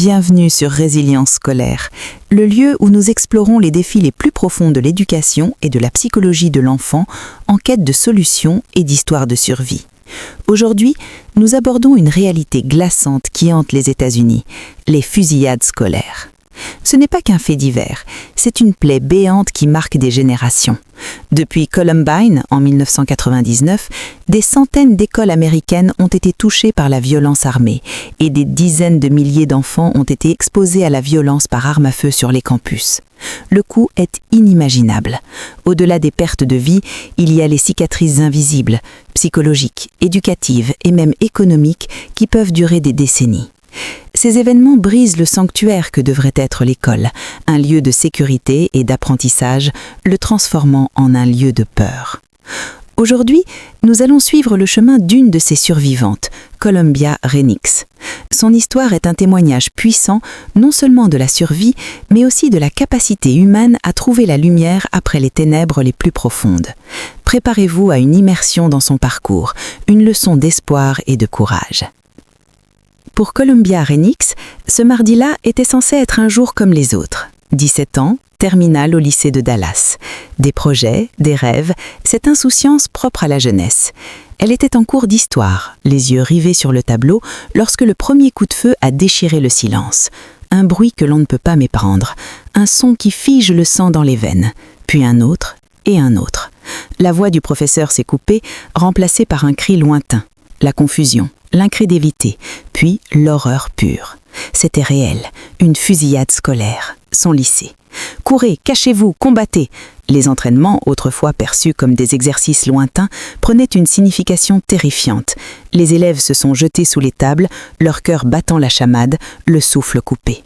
Bienvenue sur Résilience scolaire, le lieu où nous explorons les défis les plus profonds de l'éducation et de la psychologie de l'enfant en quête de solutions et d'histoires de survie. Aujourd'hui, nous abordons une réalité glaçante qui hante les États-Unis, les fusillades scolaires. Ce n'est pas qu'un fait divers, c'est une plaie béante qui marque des générations. Depuis Columbine, en 1999, des centaines d'écoles américaines ont été touchées par la violence armée et des dizaines de milliers d'enfants ont été exposés à la violence par arme à feu sur les campus. Le coût est inimaginable. Au-delà des pertes de vie, il y a les cicatrices invisibles, psychologiques, éducatives et même économiques qui peuvent durer des décennies. Ces événements brisent le sanctuaire que devrait être l'école, un lieu de sécurité et d'apprentissage, le transformant en un lieu de peur. Aujourd'hui, nous allons suivre le chemin d'une de ces survivantes, Columbia Renix. Son histoire est un témoignage puissant, non seulement de la survie, mais aussi de la capacité humaine à trouver la lumière après les ténèbres les plus profondes. Préparez-vous à une immersion dans son parcours, une leçon d'espoir et de courage. Pour Columbia Renix, ce mardi-là était censé être un jour comme les autres. 17 ans, terminale au lycée de Dallas. Des projets, des rêves, cette insouciance propre à la jeunesse. Elle était en cours d'histoire, les yeux rivés sur le tableau, lorsque le premier coup de feu a déchiré le silence. Un bruit que l'on ne peut pas méprendre, un son qui fige le sang dans les veines, puis un autre et un autre. La voix du professeur s'est coupée, remplacée par un cri lointain. La confusion, l'incrédulité, puis l'horreur pure. C'était réel, une fusillade scolaire, son lycée. Courez, cachez-vous, combattez. Les entraînements, autrefois perçus comme des exercices lointains, prenaient une signification terrifiante. Les élèves se sont jetés sous les tables, leur cœur battant la chamade, le souffle coupé.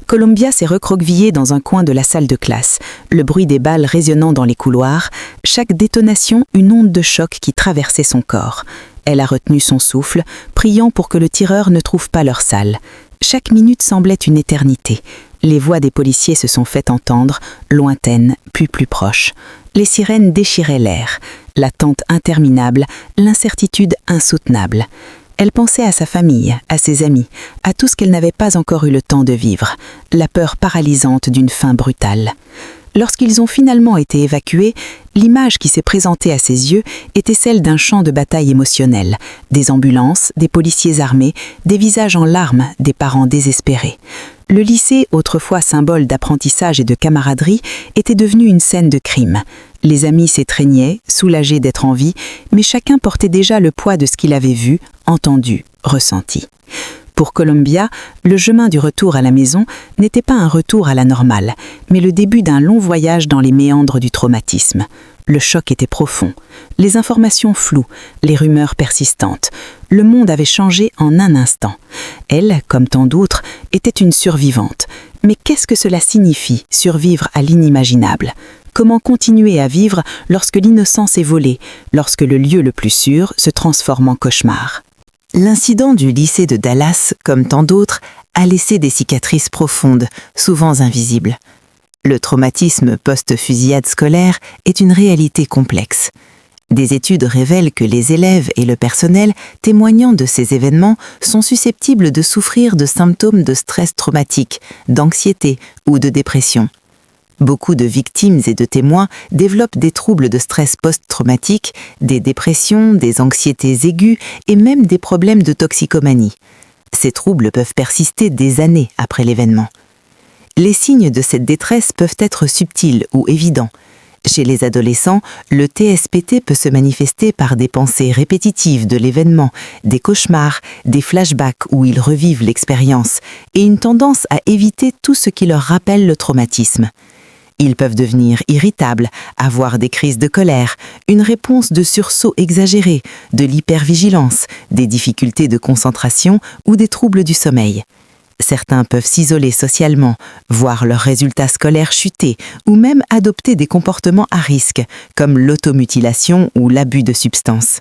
Columbia s'est recroquevillée dans un coin de la salle de classe, le bruit des balles résonnant dans les couloirs, chaque détonation une onde de choc qui traversait son corps. Elle a retenu son souffle, priant pour que le tireur ne trouve pas leur salle. Chaque minute semblait une éternité. Les voix des policiers se sont fait entendre, lointaines, puis plus proches. Les sirènes déchiraient l'air, l'attente interminable, l'incertitude insoutenable. Elle pensait à sa famille, à ses amis, à tout ce qu'elle n'avait pas encore eu le temps de vivre, la peur paralysante d'une fin brutale. Lorsqu'ils ont finalement été évacués, l'image qui s'est présentée à ses yeux était celle d'un champ de bataille émotionnel, des ambulances, des policiers armés, des visages en larmes, des parents désespérés. Le lycée, autrefois symbole d'apprentissage et de camaraderie, était devenu une scène de crime. Les amis s'étreignaient, soulagés d'être en vie, mais chacun portait déjà le poids de ce qu'il avait vu, entendu, ressenti. Pour Columbia, le chemin du retour à la maison n'était pas un retour à la normale, mais le début d'un long voyage dans les méandres du traumatisme. Le choc était profond, les informations floues, les rumeurs persistantes. Le monde avait changé en un instant. Elle, comme tant d'autres, était une survivante. Mais qu'est-ce que cela signifie, survivre à l'inimaginable ? Comment continuer à vivre lorsque l'innocence est volée, lorsque le lieu le plus sûr se transforme en cauchemar ? L'incident du lycée de Dallas, comme tant d'autres, a laissé des cicatrices profondes, souvent invisibles. Le traumatisme post-fusillade scolaire est une réalité complexe. Des études révèlent que les élèves et le personnel témoignant de ces événements sont susceptibles de souffrir de symptômes de stress traumatique, d'anxiété ou de dépression. Beaucoup de victimes et de témoins développent des troubles de stress post-traumatique, des dépressions, des anxiétés aiguës et même des problèmes de toxicomanie. Ces troubles peuvent persister des années après l'événement. Les signes de cette détresse peuvent être subtils ou évidents. Chez les adolescents, le TSPT peut se manifester par des pensées répétitives de l'événement, des cauchemars, des flashbacks où ils revivent l'expérience et une tendance à éviter tout ce qui leur rappelle le traumatisme. Ils peuvent devenir irritables, avoir des crises de colère, une réponse de sursaut exagéré, de l'hypervigilance, des difficultés de concentration ou des troubles du sommeil. Certains peuvent s'isoler socialement, voir leurs résultats scolaires chuter ou même adopter des comportements à risque, comme l'automutilation ou l'abus de substances.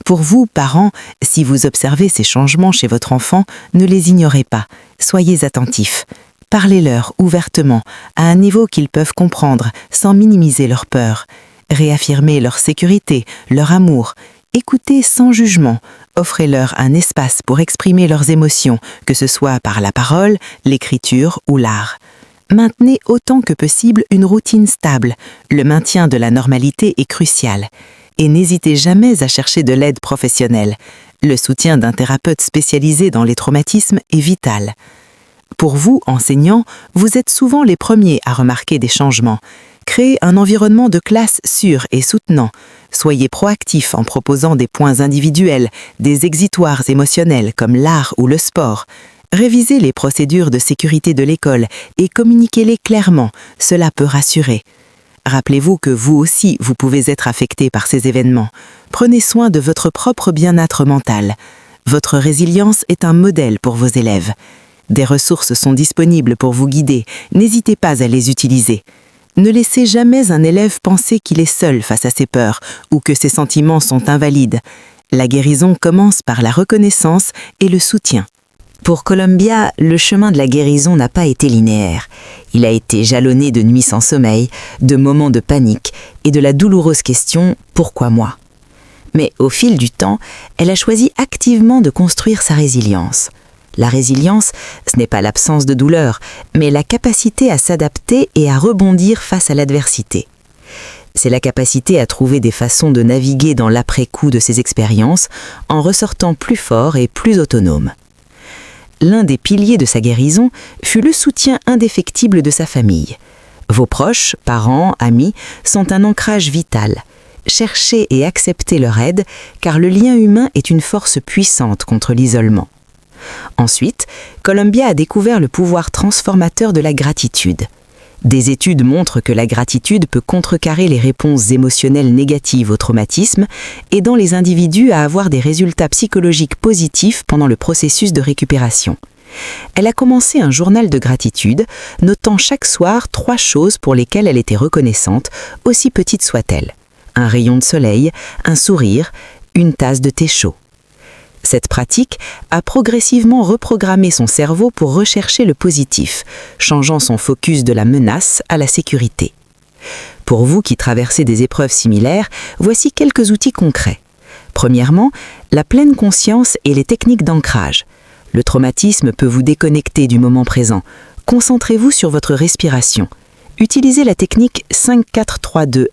Pour vous, parents, si vous observez ces changements chez votre enfant, ne les ignorez pas, soyez attentifs. Parlez-leur ouvertement, à un niveau qu'ils peuvent comprendre, sans minimiser leur peur. Réaffirmez leur sécurité, leur amour. Écoutez sans jugement, Offrez-leur un espace pour exprimer leurs émotions, que ce soit par la parole, l'écriture ou l'art. Maintenez autant que possible une routine stable. Le maintien de la normalité est crucial. Et n'hésitez jamais à chercher de l'aide professionnelle. Le soutien d'un thérapeute spécialisé dans les traumatismes est vital. Pour vous, enseignants, vous êtes souvent les premiers à remarquer des changements. Créez un environnement de classe sûr et soutenant. Soyez proactifs en proposant des points individuels, des exutoires émotionnels comme l'art ou le sport. Révisez les procédures de sécurité de l'école et communiquez-les clairement, cela peut rassurer. Rappelez-vous que vous aussi, vous pouvez être affecté par ces événements. Prenez soin de votre propre bien-être mental. Votre résilience est un modèle pour vos élèves. Des ressources sont disponibles pour vous guider, n'hésitez pas à les utiliser. Ne laissez jamais un élève penser qu'il est seul face à ses peurs ou que ses sentiments sont invalides. La guérison commence par la reconnaissance et le soutien. Pour Columbia, le chemin de la guérison n'a pas été linéaire. Il a été jalonné de nuits sans sommeil, de moments de panique et de la douloureuse question « Pourquoi moi ?» Mais au fil du temps, elle a choisi activement de construire sa résilience. La résilience, ce n'est pas l'absence de douleur, mais la capacité à s'adapter et à rebondir face à l'adversité. C'est la capacité à trouver des façons de naviguer dans l'après-coup de ses expériences en ressortant plus fort et plus autonome. L'un des piliers de sa guérison fut le soutien indéfectible de sa famille. Vos proches, parents, amis, sont un ancrage vital. Cherchez et acceptez leur aide, car le lien humain est une force puissante contre l'isolement. Ensuite, Columbia a découvert le pouvoir transformateur de la gratitude. Des études montrent que la gratitude peut contrecarrer les réponses émotionnelles négatives au traumatisme, aidant les individus à avoir des résultats psychologiques positifs pendant le processus de récupération. Elle a commencé un journal de gratitude, notant chaque soir 3 choses pour lesquelles elle était reconnaissante, aussi petites soient-elles. Un rayon de soleil, un sourire, une tasse de thé chaud. Cette pratique a progressivement reprogrammé son cerveau pour rechercher le positif, changeant son focus de la menace à la sécurité. Pour vous qui traversez des épreuves similaires, voici quelques outils concrets. Premièrement, la pleine conscience et les techniques d'ancrage. Le traumatisme peut vous déconnecter du moment présent. Concentrez-vous sur votre respiration. Utilisez la technique 5-4-3-2-1,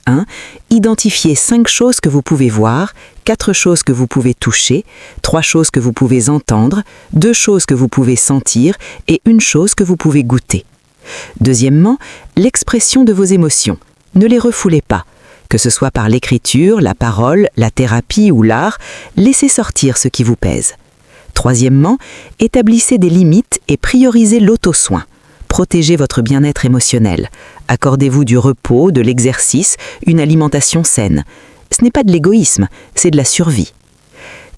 identifiez 5 choses que vous pouvez voir, 4 choses que vous pouvez toucher, 3 choses que vous pouvez entendre, 2 choses que vous pouvez sentir et 1 chose que vous pouvez goûter. Deuxièmement, l'expression de vos émotions. Ne les refoulez pas. Que ce soit par l'écriture, la parole, la thérapie ou l'art, laissez sortir ce qui vous pèse. Troisièmement, établissez des limites et priorisez l'auto-soin. Protégez votre bien-être émotionnel. Accordez-vous du repos, de l'exercice, une alimentation saine. Ce n'est pas de l'égoïsme, c'est de la survie.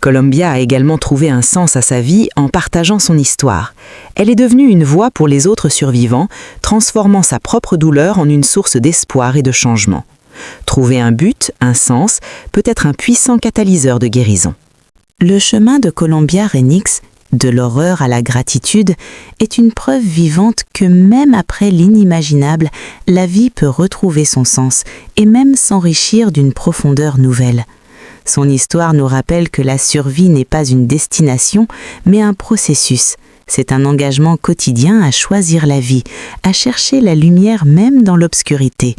Columbia a également trouvé un sens à sa vie en partageant son histoire. Elle est devenue une voix pour les autres survivants, transformant sa propre douleur en une source d'espoir et de changement. Trouver un but, un sens, peut être un puissant catalyseur de guérison. Le chemin de Columbia Renix, de l'horreur à la gratitude, est une preuve vivante que même après l'inimaginable, la vie peut retrouver son sens et même s'enrichir d'une profondeur nouvelle. Son histoire nous rappelle que la survie n'est pas une destination, mais un processus. C'est un engagement quotidien à choisir la vie, à chercher la lumière même dans l'obscurité.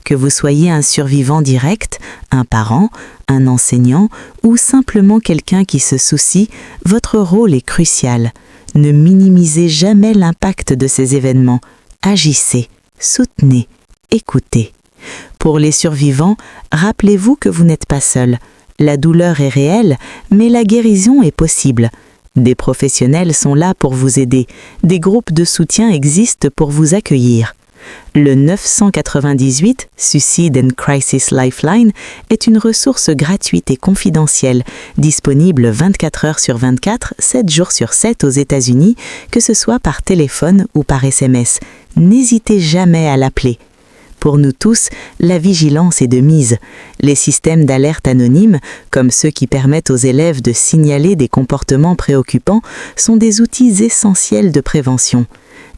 Que vous soyez un survivant direct, un parent, un enseignant ou simplement quelqu'un qui se soucie, votre rôle est crucial. Ne minimisez jamais l'impact de ces événements. Agissez, soutenez, écoutez. Pour les survivants, rappelez-vous que vous n'êtes pas seul. La douleur est réelle, mais la guérison est possible. Des professionnels sont là pour vous aider. Des groupes de soutien existent pour vous accueillir. Le 998 Suicide and Crisis Lifeline est une ressource gratuite et confidentielle, disponible 24 heures sur 24, 7 jours sur 7 aux États-Unis, que ce soit par téléphone ou par SMS. N'hésitez jamais à l'appeler. Pour nous tous, la vigilance est de mise. Les systèmes d'alerte anonymes, comme ceux qui permettent aux élèves de signaler des comportements préoccupants, sont des outils essentiels de prévention.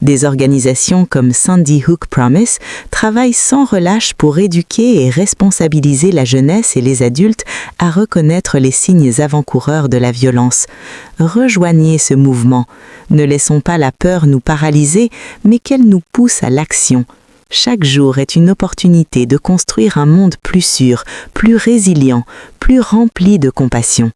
Des organisations comme Sandy Hook Promise travaillent sans relâche pour éduquer et responsabiliser la jeunesse et les adultes à reconnaître les signes avant-coureurs de la violence. Rejoignez ce mouvement. Ne laissons pas la peur nous paralyser, mais qu'elle nous pousse à l'action. Chaque jour est une opportunité de construire un monde plus sûr, plus résilient, plus rempli de compassion.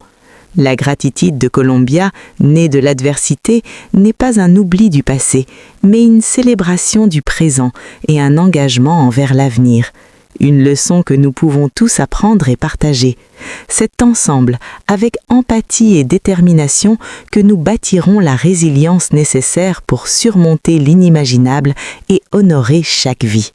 La gratitude de Columbia, née de l'adversité, n'est pas un oubli du passé, mais une célébration du présent et un engagement envers l'avenir. Une leçon que nous pouvons tous apprendre et partager. C'est ensemble, avec empathie et détermination, que nous bâtirons la résilience nécessaire pour surmonter l'inimaginable et honorer chaque vie.